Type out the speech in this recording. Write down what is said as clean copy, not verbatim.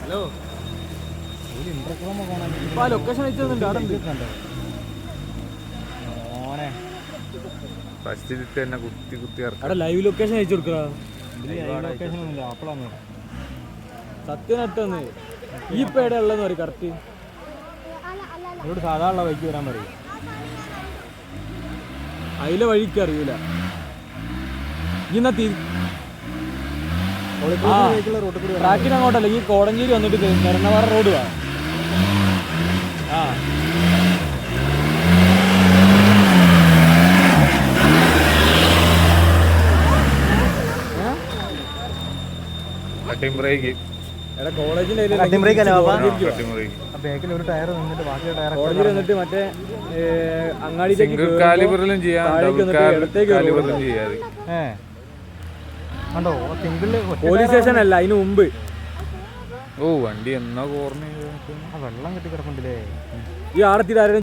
Hello location അയച്ചു തന്നെ കുത്തി കുത്തി അവിടെ ലൈവ് ലൊക്കേഷൻ അയച്ചു കൊടുക്കടാ. സത്യം നട്ടന്ന് ഈ ഇപ്പൊ എവിടെ ഉള്ളതെന്ന് പറയും കറക്റ്റ്. ഇവിടെ സാധാരണ വഴിക്ക് വരാൻ പറയും. അതിലെ വഴിക്ക് അറിയൂല. ട്രാക്കിന് അങ്ങോട്ടല്ല, ഈ കോടഞ്ചേരി വന്നിട്ട് നെരന്നവാറ റോഡ് വാ. ആ എടാ കോളേജിന്റെ കോടഞ്ചേരി വന്നിട്ട് മറ്റേ അങ്ങാടിയിലേക്ക് പോലീസ് സ്റ്റേഷൻ അല്ല, അതിന് മുമ്പ്. ഓ വണ്ടി എന്നാ കോർണ വെള്ളം കെട്ടി കിടപ്പുണ്ടല്ലേ ഈ ആടത്തിട്ട്